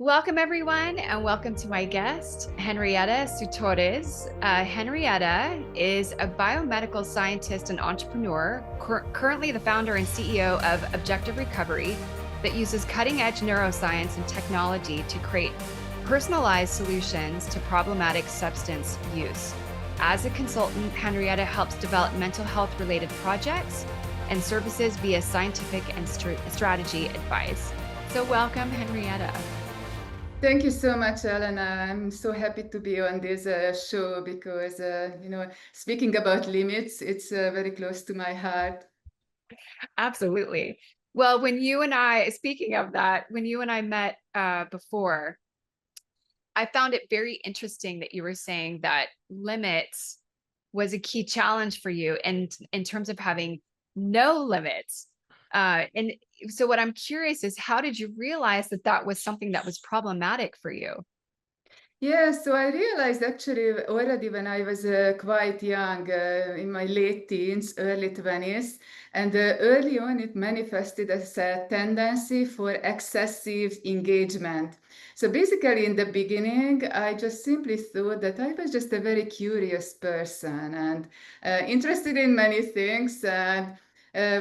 Welcome, everyone, and welcome to my guest, Henrietta Szutorisz. Henrietta is a biomedical scientist and entrepreneur, currently the founder and CEO of Objective Recovery, that uses cutting-edge neuroscience and technology to create personalized solutions to problematic substance use. As a consultant, Henrietta helps develop mental health-related projects and services via scientific and strategy advice. So welcome, Henrietta. Thank you so much, Alanna. I'm so happy to be on this show because, speaking about limits, it's very close to my heart. Absolutely. Well, speaking of that, when you and I met before, I found it very interesting that you were saying that limits was a key challenge for you and in terms of having no limits. And so what I'm curious is, how did you realize that that was something that was problematic for you? Yeah, so I realized actually already when I was quite young, in my late teens, early 20s, and early on it manifested as a tendency for excessive engagement. So basically, in the beginning, I just simply thought that I was just a very curious person and interested in many things. And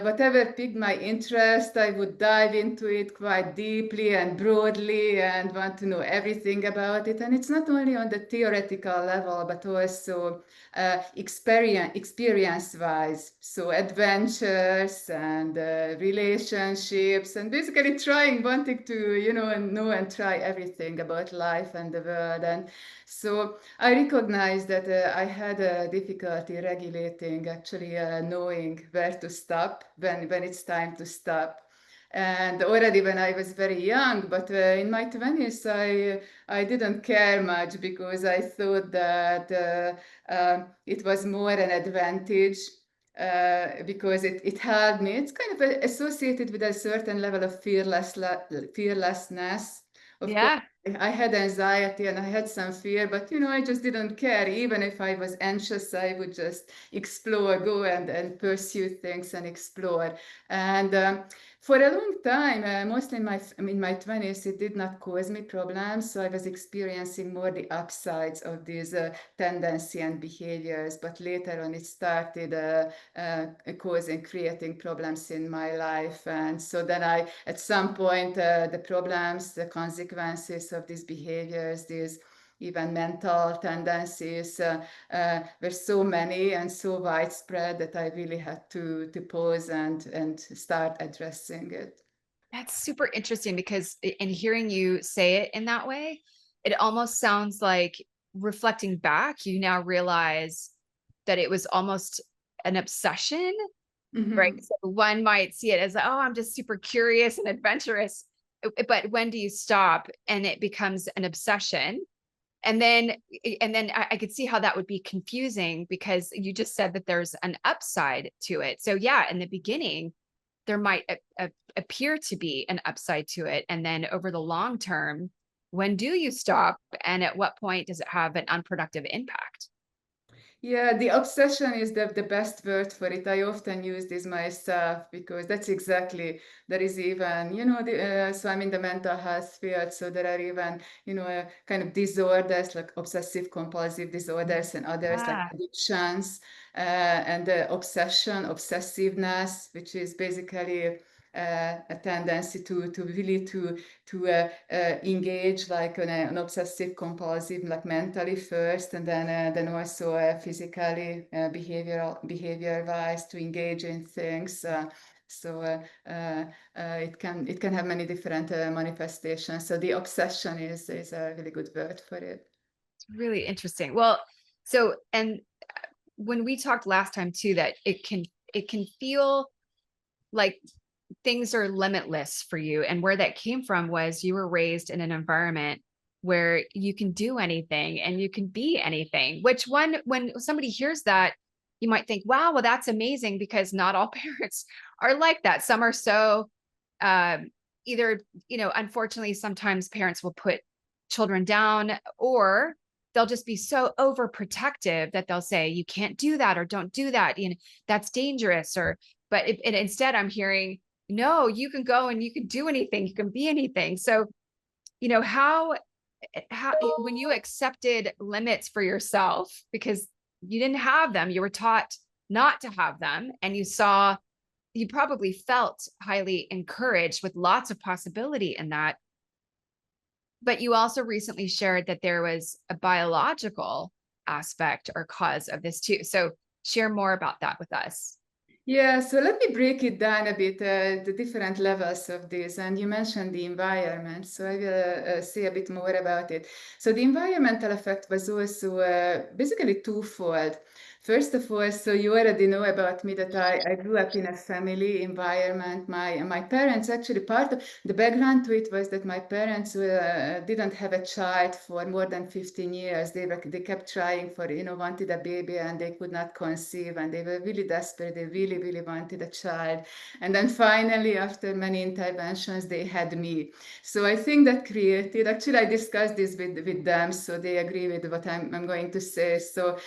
whatever piqued my interest, I would dive into it quite deeply and broadly and want to know everything about it. And it's not only on the theoretical level, but also experience-wise. So adventures and relationships, and basically wanting to, know and try everything about life and the world. And so I recognized that I had a difficulty regulating, actually knowing where to stop when it's time to stop. And already when I was very young, but in my 20s, I didn't care much because I thought that it was more an advantage because it helped me. It's kind of associated with a certain level of fearlessness. Of course, Yeah. I had anxiety and I had some fear, but I just didn't care. Even if I was anxious, I would just explore, go and pursue things and explore. And for a long time, mostly in my 20s, it did not cause me problems. So I was experiencing more the upsides of these tendency and behaviors. But later on, it started creating problems in my life. And so then at some point, the problems, the consequences of these behaviors, these even mental tendencies were so many and so widespread that I really had to pause and start addressing it. That's super interesting because in hearing you say it in that way, it almost sounds like, reflecting back, you now realize that it was almost an obsession, right? Mhm. So one might see it as, oh, I'm just super curious and adventurous. But when do you stop and it becomes an obsession? And then I could see how that would be confusing, because you just said that there's an upside to it. So yeah, in the beginning, there might appear to be an upside to it. And then over the long term, when do you stop? And at what point does it have an unproductive impact? Yeah, the obsession is the best word for it. I often use this myself because that's exactly, there is even, so I'm in the mental health field. So there are even, kind of disorders like obsessive compulsive disorders and others like Ah, addictions and obsession, obsessiveness, which is basically a tendency to really to engage like an obsessive compulsive, like mentally first, and then also physically, behavior wise, to engage in things. So it can have many different manifestations. So the obsession is a really good word for it. it's really interesting. Well, so, and when we talked last time too, that it can feel like things are limitless for you. And where that came from was you were raised in an environment where you can do anything and you can be anything, which, when somebody hears that, you might think, wow, well, that's amazing, because not all parents are like that. Some are so, um, either, unfortunately, sometimes parents will put children down, or they'll just be so overprotective that they'll say, you can't do that, or don't do that, that's dangerous. Or, but instead I'm hearing, no, you can go and you can do anything, you can be anything. So how when you accepted limits for yourself because you didn't have them, you were taught not to have them, and you probably felt highly encouraged with lots of possibility in that. But you also recently shared that there was a biological aspect or cause of this too. So share more about that with us. Yeah, so let me break it down a bit, the different levels of this. And you mentioned the environment, so I will say a bit more about it. So the environmental effect was also basically twofold. First of all, so you already know about me that I grew up in a family environment. My parents, actually, part of the background to it was that my parents didn't have a child for more than 15 years. They kept trying for, wanted a baby and they could not conceive, and they were really desperate. They really wanted a child. And then finally, after many interventions, they had me. So I think that created, actually, I discussed this with them, so they agree with what I'm going to say. So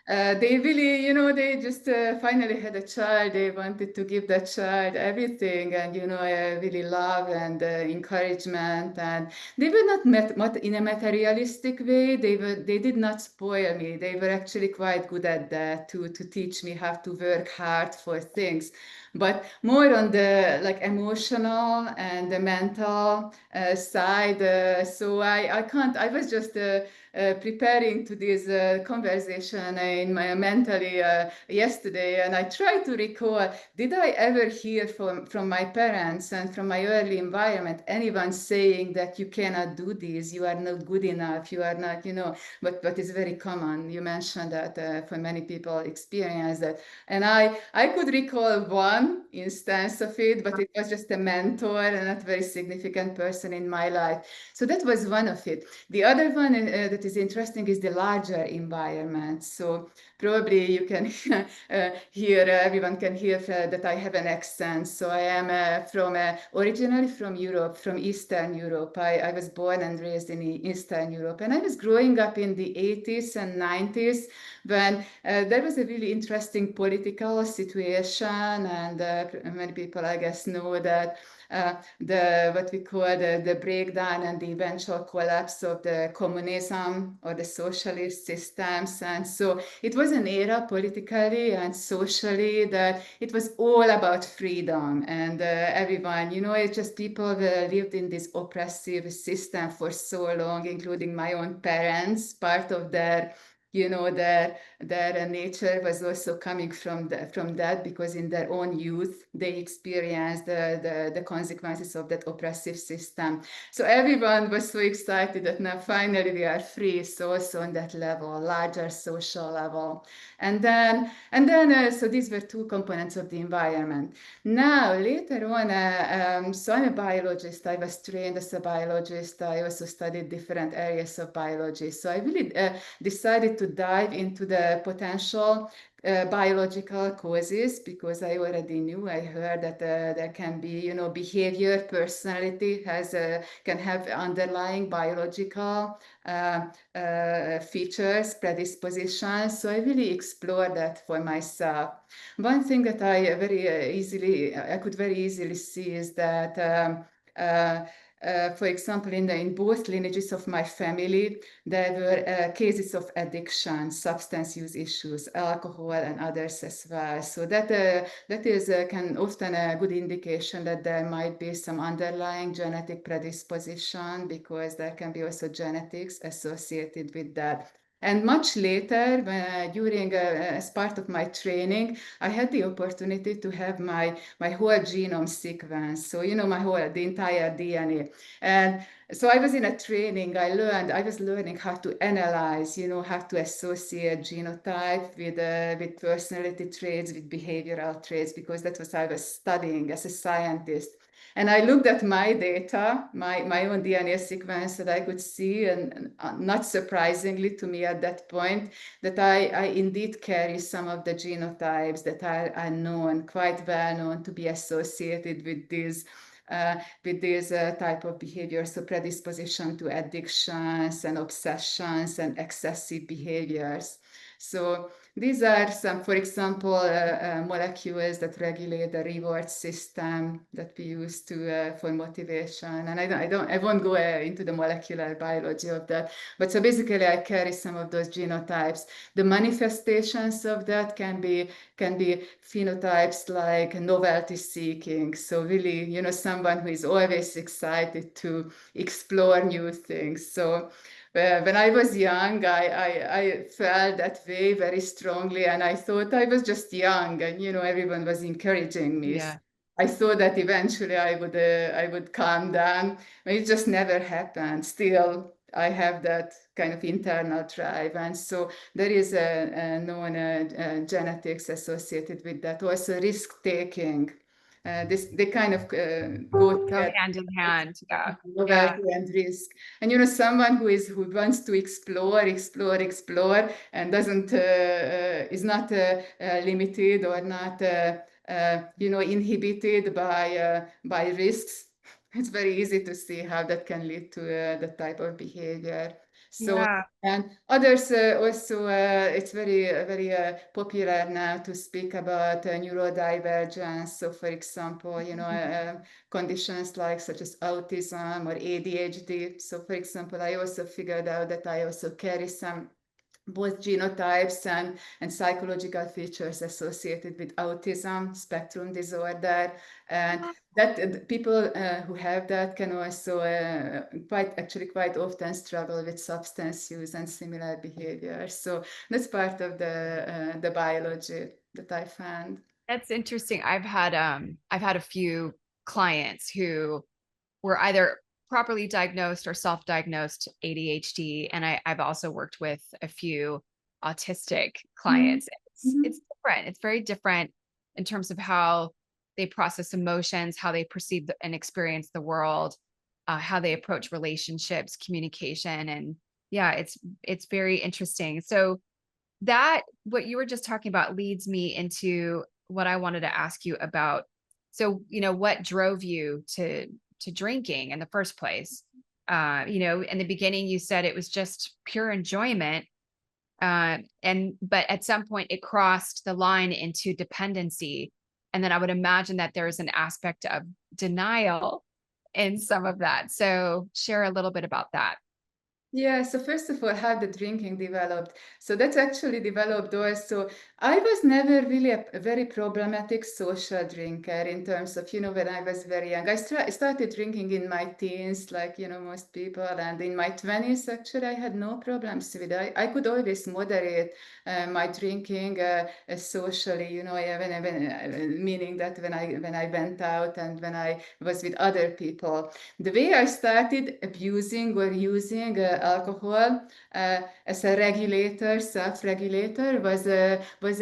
they really, they just finally had a child. They wanted to give that child everything, and really love and encouragement. And they were not in a materialistic way. They did not spoil me. They were actually quite good at that to teach me how to work hard for things, but more on the like emotional and the mental side. So I can't. I was just preparing to this conversation in my mentally yesterday, and I tried to recall, did I ever hear from my parents and from my early environment anyone saying that you cannot do this, you are not good enough, you are not, but it's very common. You mentioned that for many people experience that. And I could recall one instance of it, but it was just a mentor and not very significant person in my life. So that was one of it. The other one that is interesting is the larger environment. So probably you can hear, everyone can hear that I have an accent. So I am originally from Europe, from Eastern Europe. I was born and raised in Eastern Europe. And I was growing up in the 80s and 90s when there was a really interesting political situation. And many people, I guess, know that what we call the breakdown and the eventual collapse of the communism or the socialist systems. And so it was an era politically and socially that it was all about freedom, and everyone, it's just people lived in this oppressive system for so long, including my own parents. Part of their their nature was also coming from that, because in their own youth they experienced the consequences of that oppressive system. So everyone was so excited that now finally we are free. So also on that level, larger social level. And then so these were two components of the environment. Now later on, so I'm a biologist. I was trained as a biologist. I also studied different areas of biology. So I really decided to dive into the potential biological causes, because I already knew, I heard that there can be, behavior, personality can have underlying biological features, predispositions. So I really explored that for myself. One thing that I could very easily see is that for example, in both lineages of my family, there were cases of addiction, substance use issues, alcohol, and others as well. So that is can often a good indication that there might be some underlying genetic predisposition, because there can be also genetics associated with that. And much later, during as part of my training, I had the opportunity to have my whole genome sequence. So the entire DNA. And so I was in a training. I was learning how to analyze, how to associate genotype with personality traits, with behavioral traits, because that's what I was studying as a scientist. And I looked at my data, my own DNA sequence that I could see, and not surprisingly to me at that point, that I indeed carry some of the genotypes that are known, quite well known, to be associated with these type of behaviors, so predisposition to addictions and obsessions and excessive behaviors. So these are some, for example, molecules that regulate the reward system that we use to for motivation. And I won't go into the molecular biology of that. But so basically, I carry some of those genotypes. The manifestations of that can be phenotypes like novelty seeking. So really, someone who is always excited to explore new things. So when I was young, I felt that way very strongly, and I thought I was just young, and everyone was encouraging me. Yeah. I thought that eventually I would calm down, but it just never happened. Still, I have that kind of internal drive, and so there is a known genetics associated with that. Also, risk taking. They kind of go Go together. hand in hand. Yeah. Yeah. Novelty and risk, and someone who wants to explore, and doesn't is not limited or not inhibited by risks. It's very easy to see how that can lead to that type of behavior. So, Yeah. and others also, it's very popular now to speak about neurodivergence. So, for example, conditions like such as autism or ADHD. So, for example, I also figured out that I also carry some both genotypes and psychological features associated with autism spectrum disorder, and that people who have that can also quite often struggle with substance use and similar behaviors. So that's part of the biology that I found. That's interesting. I've had a few clients who were either properly diagnosed or self-diagnosed ADHD. And I've also worked with a few autistic clients. It's different. It's very different in terms of how they process emotions, how they perceive and experience the world, how they approach relationships, communication. And yeah, it's very interesting. So that what you were just talking about leads me into what I wanted to ask you about. So, what drove you to drinking in the first place? In the beginning you said it was just pure enjoyment. But at some point it crossed the line into dependency. And then I would imagine that there's an aspect of denial in some of that. So share a little bit about that. Yeah, so first of all, how the drinking developed. So that's actually developed also. I was never really a very problematic social drinker in terms of, when I was very young. I started drinking in my teens, like, most people. And in my 20s, actually, I had no problems with it. I could always moderate my drinking socially, meaning that when I went out and when I was with other people. The way I started abusing or using alcohol as a regulator, self-regulator, was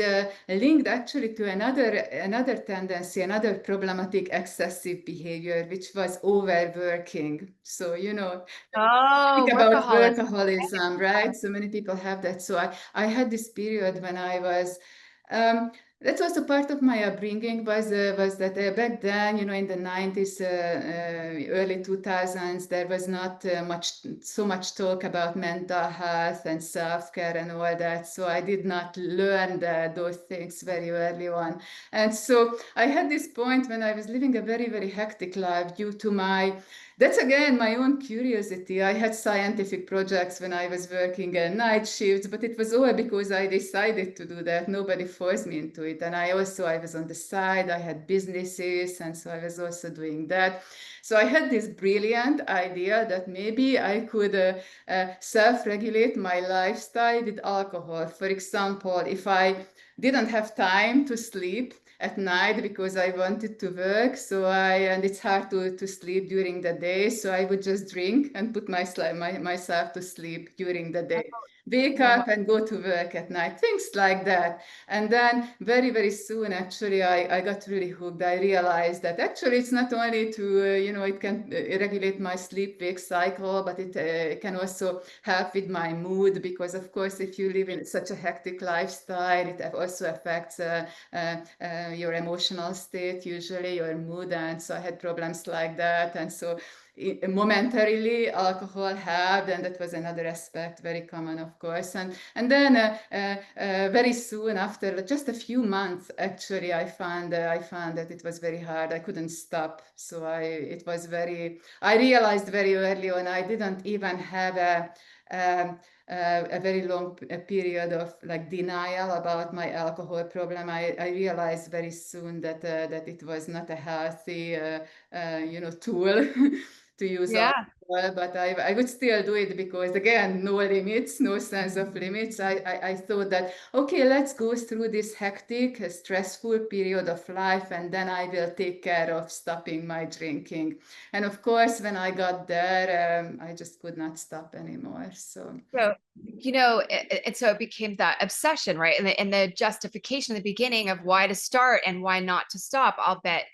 linked actually to another tendency, another problematic excessive behavior, which was overworking. So think Oh, about workaholism. workaholism, right? So many people have that. So I had this period when I was. That's also part of my upbringing was that back then, in the 90s, early 2000s, there was not so much talk about mental health and self-care and all that. So I did not learn those things very early on. And so I had this point when I was living a very, very hectic life due to that's again my own curiosity. I had scientific projects when I was working night shifts, but it was all because I decided to do that. Nobody forced me into it. And I was on the side, I had businesses, and so I was also doing that. So I had this brilliant idea that maybe I could self-regulate my lifestyle with alcohol. For example, if I didn't have time to sleep at night because I wanted to work. And it's hard to sleep during the day. So I would just drink and put myself to sleep during the day. Wake up and go to work at night, things like that. And then very, very soon, actually, I got really hooked. I realized that actually it's not only to, it can regulate my sleep-wake cycle, but it can also help with my mood because, of course, if you live in such a hectic lifestyle, it also affects your emotional state, usually your mood. And so I had problems like that. And so momentarily alcohol helped, and that was another aspect, very common, of course. And then very soon after, just a few months, actually, I found that it was very hard. I couldn't stop. So I realized very early on I didn't even have um, a very long period of like denial about my alcohol problem. I realized very soon that that it was not a healthy tool to use Yeah. alcohol, but I would still do it because again, no limits, no sense of limits. I thought that okay, let's go through this hectic, stressful period of life, and then I will take care of stopping my drinking. And of course, when I got there, I just could not stop anymore. So So, so it became that obsession, right? And the justification in the beginning of why to start and why not to stop, I'll bet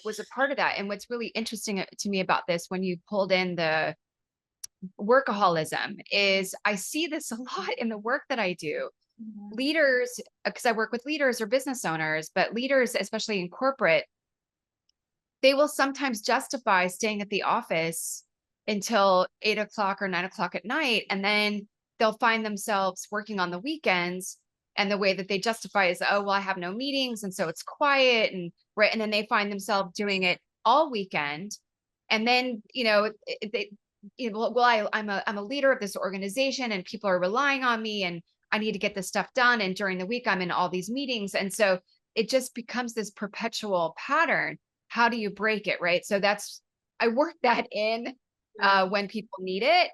was a part of that. And what's really interesting to me about this, when you pulled in the workaholism, is I see this a lot in the work that I do. Leaders, because I work with leaders or business owners, but leaders, especially in corporate, they will sometimes justify staying at the office until 8 o'clock or 9 o'clock at night. And then they'll find themselves working on the weekends. And the way that they justify is, oh, well, I have no meetings. And so it's quiet. And right. And then they find themselves doing it all weekend. And then, I'm a leader of this organization and people are relying on me and I need to get this stuff done. And during the week, I'm in all these meetings. And so it just becomes this perpetual pattern. How do you break it? Right. So I work that in when people need it.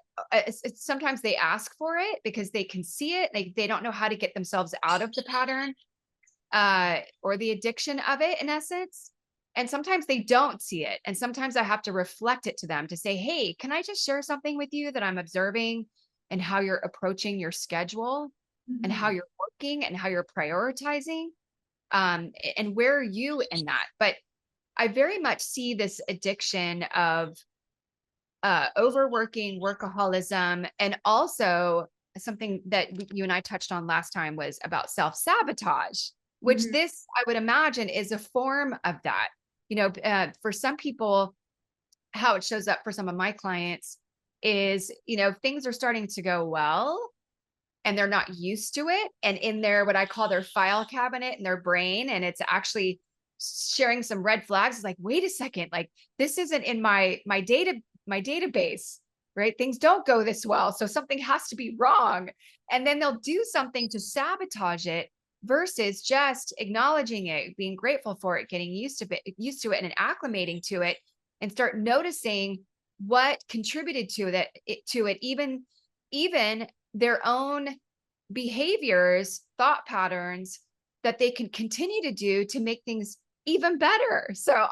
Sometimes they ask for it because they can see it. They don't know how to get themselves out of the pattern or the addiction of it, in essence. And sometimes they don't see it. And sometimes I have to reflect it to them to say, hey, can I just share something with you that I'm observing and how you're approaching your schedule and how you're working and how you're prioritizing? And where are you in that? But I very much see this addiction of overworking, workaholism, and also something that you and I touched on last time was about self-sabotage, which this, I would imagine, is a form of that. For some people, how it shows up for some of my clients is, things are starting to go well and they're not used to it. And in their, what I call their file cabinet in their brain, and it's actually sharing some red flags. It's like, wait a second, like this isn't in my database, right? Things don't go this well. So something has to be wrong. And then they'll do something to sabotage it versus just acknowledging it, being grateful for it, getting used to it and acclimating to it, and start noticing what contributed to it, even their own behaviors, thought patterns that they can continue to do to make things even better. So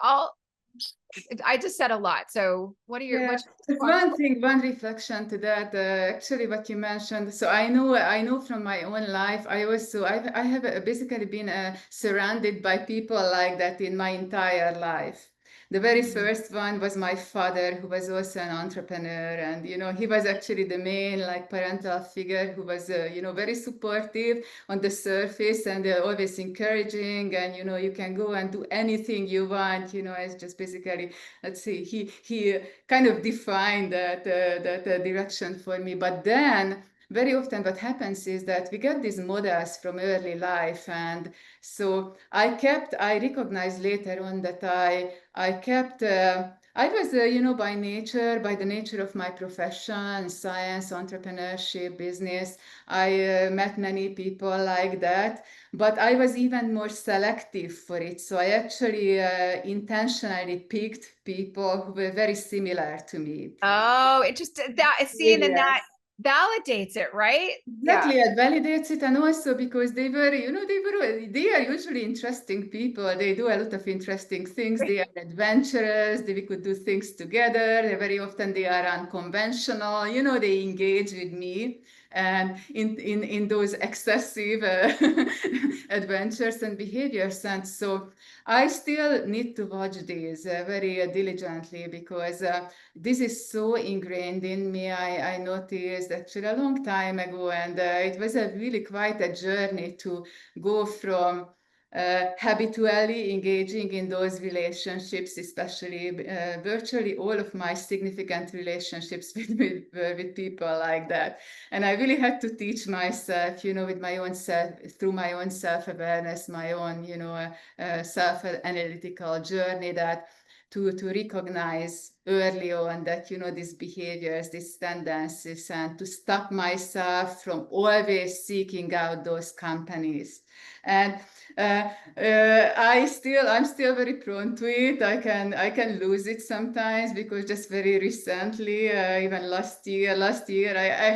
I just said a lot. So what are your, one reflection to that, actually what you mentioned. So I know from my own life, I have basically been surrounded by people like that in my entire life. The very first one was my father, who was also an entrepreneur, and he was actually the main like parental figure who was very supportive on the surface and always encouraging, and you can go and do anything you want. It's just basically, let's see, he kind of defined that direction for me. But then very often what happens is that we get these models from early life, and so I recognized later on that I kept I was by the nature of my profession, science, entrepreneurship, business, I met many people like that, but I was even more selective for it. So I actually intentionally picked people who were very similar to me. oh, it just that is seeing, and that Yes. validates it, right? Yeah. Exactly, it validates it, and also because they are usually interesting people. They do a lot of interesting things. They are adventurous. We could do things together. Very often they are unconventional. They engage with me, and in those excessive adventures and behaviors. And so I still need to watch these very diligently because this is so ingrained in me. I noticed actually a long time ago, and it was a really quite a journey to go from habitually engaging in those relationships, especially virtually all of my significant relationships were with people like that. And I really had to teach myself, with my own self, through my own self-awareness, my own, self-analytical journey, that to recognize early on that, these behaviors, these tendencies, and to stop myself from always seeking out those companies. And I'm still very prone to it. I can lose it sometimes, because just very recently, even last year, I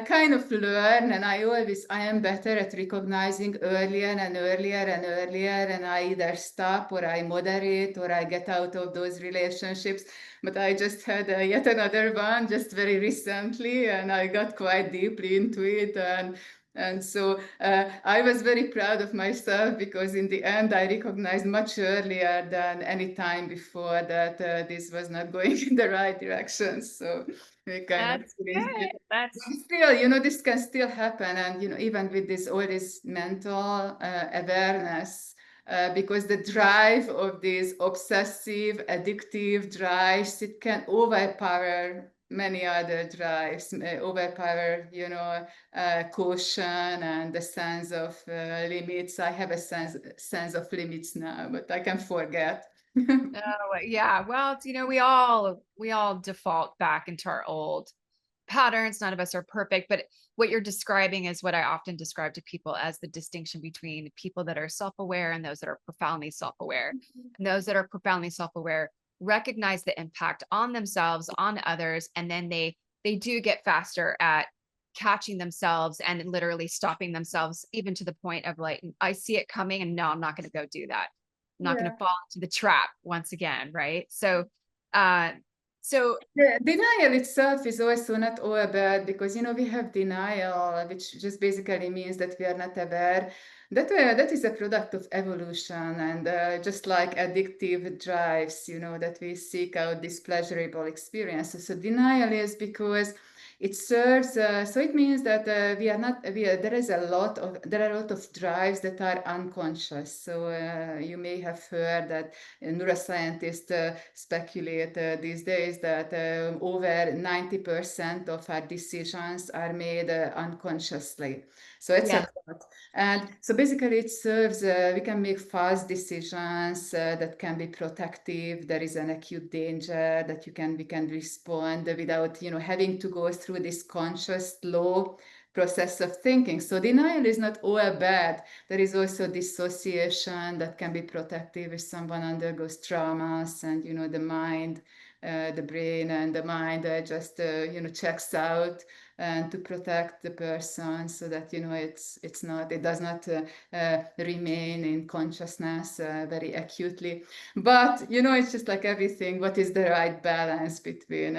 kind of learn, and I am better at recognizing earlier and earlier and earlier, and I either stop or I moderate or I get out of those relationships. But I just had yet another one just very recently, and I got quite deeply into it, and so I was very proud of myself, because in the end I recognized much earlier than any time before that this was not going in the right direction. So we kind of That's good. That's still, this can still happen. And, even with all this mental awareness, because the drive of these obsessive, addictive drives, it can overpower many other drives, overpower, caution and the sense of limits. I have a sense of limits now, but I can forget. oh yeah. Well, we all default back into our old patterns. None of us are perfect, but what you're describing is what I often describe to people as the distinction between people that are self-aware and those that are profoundly self-aware. And those that are profoundly self-aware recognize the impact on themselves, on others, and then they do get faster at catching themselves and literally stopping themselves, even to the point of like, I see it coming and no, I'm not going to go do that. I'm not going Yeah. to fall into the trap once again, right? Uh so The denial itself is also not all bad, because we have denial, which just basically means that we are not aware. That is a product of evolution, and just like addictive drives, that we seek out these pleasurable experiences. So denial is because it serves. So it means that we are not. There are a lot of drives that are unconscious. So you may have heard that neuroscientists speculate these days that over 90% of our decisions are made unconsciously. So it's a yeah, lot. And so basically it serves, we can make fast decisions that can be protective. There is an acute danger that we can respond without, having to go through this conscious, slow process of thinking. So denial is not all bad. There is also dissociation that can be protective if someone undergoes traumas, and the mind, the brain and the mind just checks out, and to protect the person, so that it does not remain in consciousness very acutely. But it's just like everything. What is the right balance between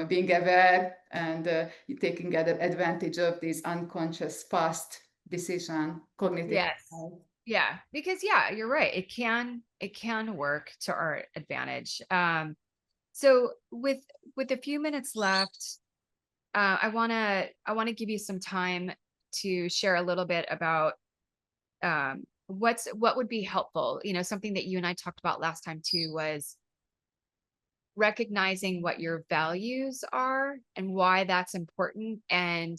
being aware and taking advantage of these unconscious fast decision cognitive. yes. Yeah, because yeah, you're right. It can work to our advantage. So with a few minutes left, I want to give you some time to share a little bit about what would be helpful. Something that you and I talked about last time too was recognizing what your values are and why that's important. And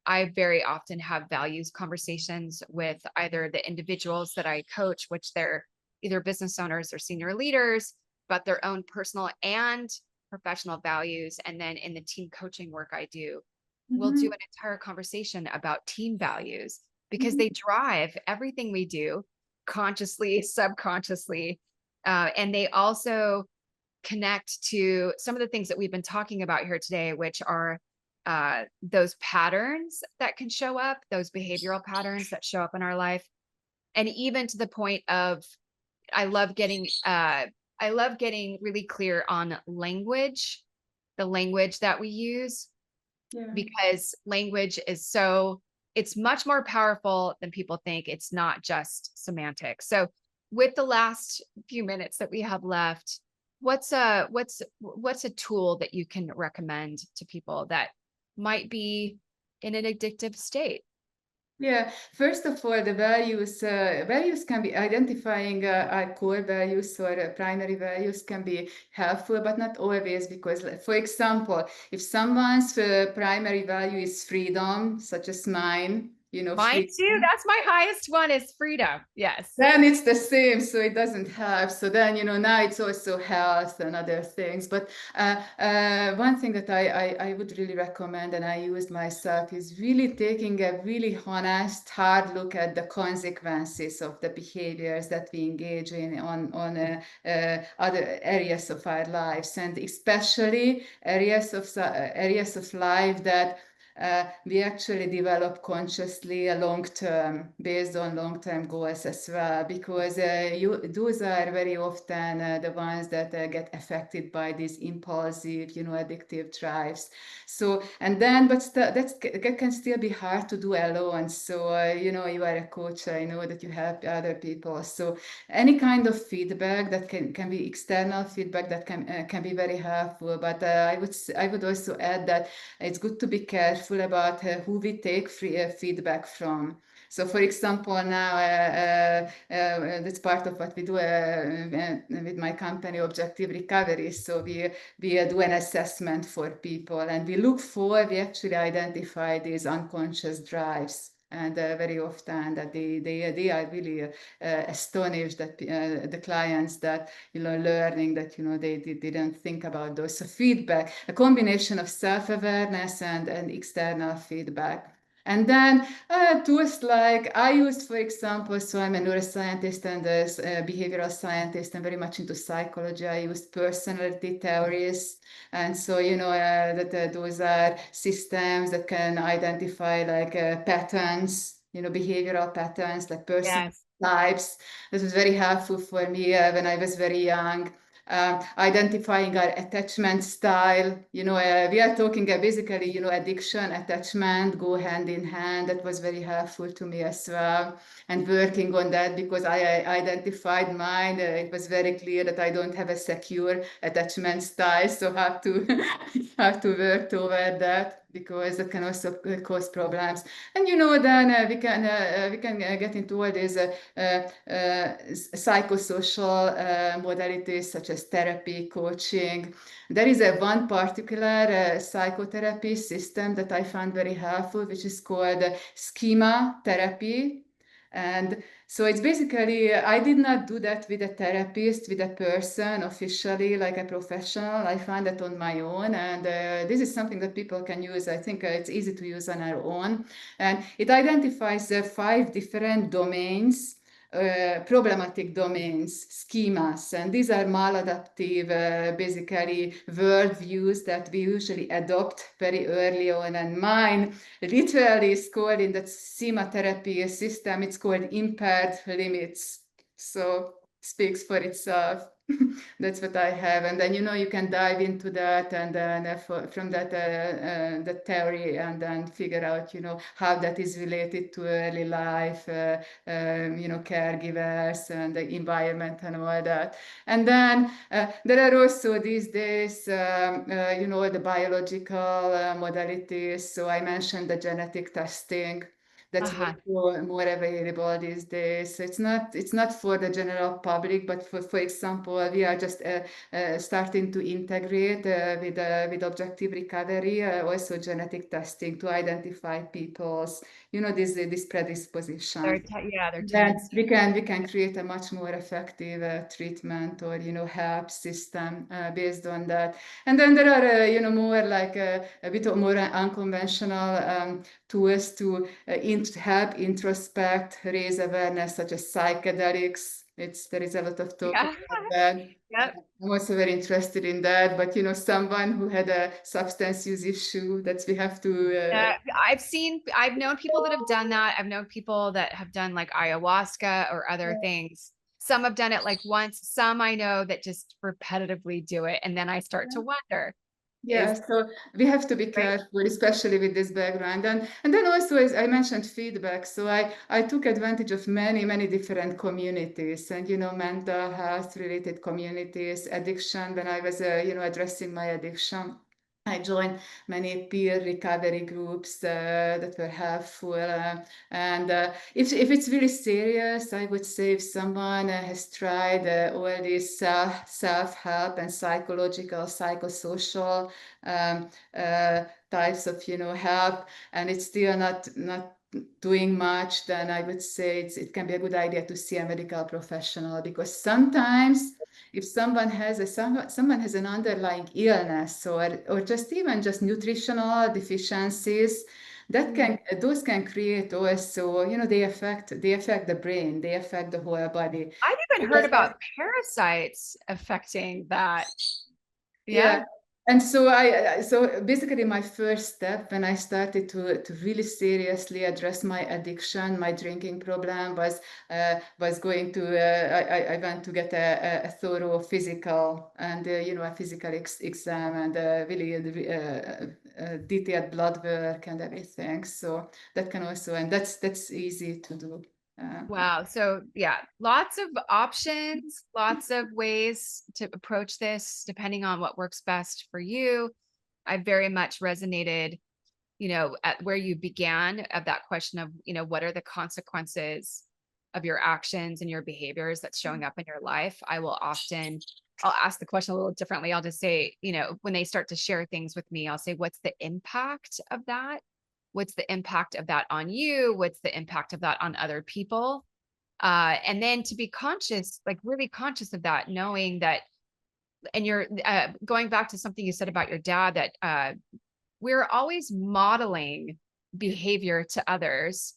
I very often have values conversations with either the individuals that I coach, which they're either business owners or senior leaders, but their own personal and professional values. And then in the team coaching work I do, we'll do Mhm. an entire conversation about team values because Mhm. they drive everything we do consciously, subconsciously. And they also connect to some of the things that we've been talking about here today, which are those patterns that can show up, those behavioral patterns that show up in our life. And even to the point of, I love getting, really clear on language, the language that we use, Yeah. because language it's much more powerful than people think. It's not just semantics. So with the last few minutes that we have left, what's a tool that you can recommend to people that might be in an addictive state? Yeah, first of all, the values can be identifying our core values or primary values can be helpful, but not always because, like, for example, if someone's primary value is freedom, such as mine, Mine too. freedom, That's my highest one is freedom. Yes. then it's the same, so it doesn't help. So then, now it's also health and other things. But one thing that I would really recommend, and I used myself, is really taking a really honest, hard look at the consequences of the behaviors that we engage in on other areas of our lives, and especially areas of life that we actually develop consciously a long term based on long term goals as well, because those are very often the ones that get affected by these impulsive, addictive drives. So, and then, but that can still be hard to do alone. So, you are a coach, I know that you help other people. So, any kind of feedback that can be external feedback that can be very helpful. But I would also add that it's good to be careful about who we take feedback from. So, for example, now that's part of what we do with my company, Objective Recovery. So we do an assessment for people, and we actually identify these unconscious drives. And very often that they are really astonished that the clients that learning that they didn't think about those. So feedback, a combination of self-awareness and external feedback. And then tools like I used, for example, so I'm a neuroscientist and a behavioral scientist and very much into psychology. I used personality theories. And so, that those are systems that can identify like patterns, behavioral patterns, like person Yes. types. This was very helpful for me when I was very young. Identifying our attachment style. We are talking basically, addiction, attachment go hand in hand. That was very helpful to me as well. And working on that because I identified mine. It was very clear that I don't have a secure attachment style. So have to have to work toward that because it can also cause problems. And then we can get into all these psychosocial modalities such as therapy, coaching. There is a one particular psychotherapy system that I found very helpful, which is called schema therapy. And so it's basically, I did not do that with a therapist, with a person officially, like a professional. I found that on my own. And this is something that people can use. I think it's easy to use on our own. And it identifies 5 different domains, problematic domains, schemas, and these are maladaptive, basically worldviews that we usually adopt very early on. And mine literally is called in the schema therapy system, it's called impaired limits. So speaks for itself. That's what I have, and then you can dive into that, and then from that the theory, and then figure out how that is related to early life, caregivers and the environment and all that. And then there are also these days, the biological modalities. So I mentioned the genetic testing. That's Uh-huh. more available these days. So it's not for the general public, but for example, we are just starting to integrate with objective recovery, also genetic testing to identify people's this predisposition. Their Then tendency. we can create a much more effective treatment or help system based on that. And then there are more like a bit more unconventional tools to help introspect, raise awareness, such as psychedelics. There is a lot of talk Yeah. about that. Yep. I'm also very interested in that, but someone who had a substance use issue, that we have to. I've known people that have done that. I've known people that have done like ayahuasca or other things. Some have done it like once. Some I know that just repetitively do it. And then I start to wonder, Yeah, is so we have to be right? careful, especially with this background. And then also, as I mentioned, feedback. So I took advantage of many different communities and, mental health related communities, addiction, when I was, addressing my addiction. I joined many peer recovery groups that were helpful. And if it's really serious, I would say if someone has tried all these self-help and psychological, psychosocial types of, help, and it's still not doing much, then I would say it can be a good idea to see a medical professional, because sometimes if someone has someone has an underlying illness, or just nutritional deficiencies, that can those can create also, they affect the brain, they affect the whole body. I've even heard about parasites affecting that. Yeah. And so basically my first step when I started to really seriously address my addiction, my drinking problem, was going to I went to get a thorough physical and a physical exam, and really detailed blood work and everything. So that can also, and that's easy to do. Wow. So yeah, lots of options, lots of ways to approach this depending on what works best for you. I very much resonated, at where you began of that question of, what are the consequences of your actions and your behaviors that's showing up in your life. I'll ask the question a little differently. I'll just say, when they start to share things with me, I'll say, what's the impact of that? What's the impact of that on you? What's the impact of that on other people? And then to be conscious, like really conscious of that, knowing that, and you're going back to something you said about your dad, that we're always modeling behavior to others,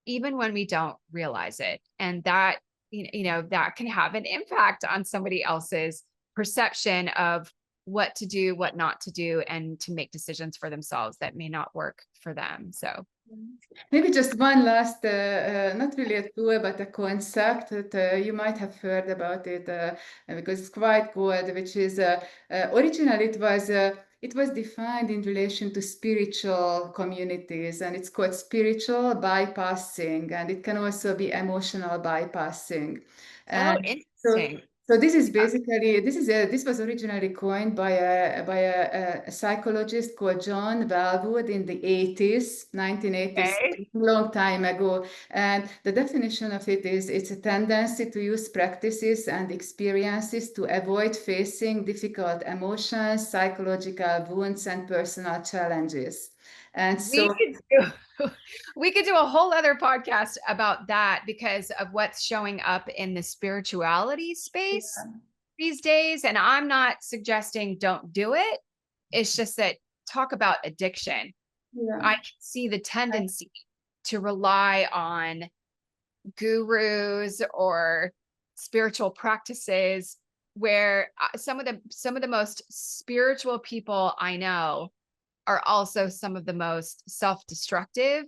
even when we don't realize it. And that, that can have an impact on somebody else's perception of what to do, what not to do, and to make decisions for themselves that may not work for them. So maybe just one last, not really a tool, but a concept that you might have heard about it, because it's quite good, which is originally it was defined in relation to spiritual communities, and it's called spiritual bypassing, and it can also be emotional bypassing. And interesting. so this is basically this was originally coined by a psychologist called John Wellwood in the 1980s, Okay. a long time ago. And the definition of it is it's a tendency to use practices and experiences to avoid facing difficult emotions, psychological wounds, and personal challenges. And so we could do a whole other podcast about that because of what's showing up in the spirituality space these days. And I'm not suggesting don't do it. It's just that talk about addiction. I can see the tendency to rely on gurus or spiritual practices where some of the most spiritual people I know are also some of the most self-destructive,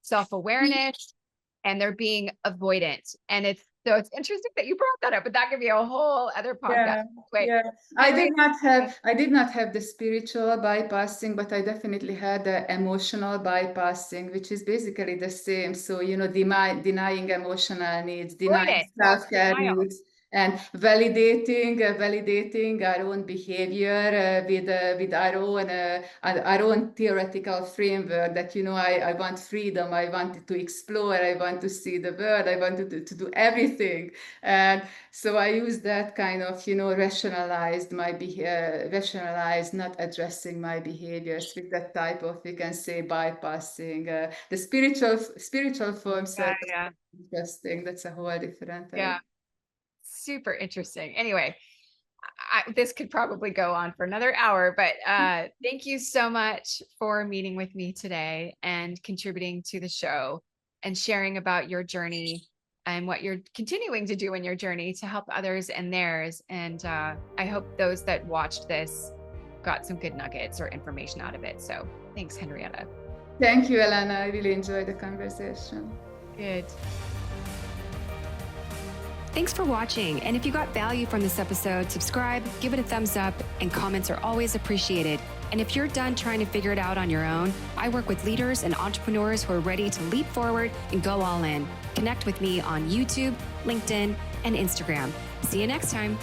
self-awareness, and they're being avoidant. And it's interesting that you brought that up, but that could be a whole other podcast. I did not have the spiritual bypassing, but I definitely had the emotional bypassing, which is basically the same. So, denying emotional needs, denying self-care needs, and validating our own behavior with our own theoretical framework that I want freedom, I wanted to explore, I want to see the world, I wanted to do everything. And so I use that kind of rationalized not addressing my behaviors with that type of, we can say, bypassing. The spiritual forms are interesting. That's a whole different super interesting. Anyway, this could probably go on for another hour, but thank you so much for meeting with me today and contributing to the show and sharing about your journey and what you're continuing to do in your journey to help others and theirs. And I hope those that watched this got some good nuggets or information out of it. So thanks, Henrietta. Thank you, Alanna. I really enjoyed the conversation. Good. Thanks for watching. And if you got value from this episode, subscribe, give it a thumbs up, and comments are always appreciated. And if you're done trying to figure it out on your own, I work with leaders and entrepreneurs who are ready to leap forward and go all in. Connect with me on YouTube, LinkedIn, and Instagram. See you next time.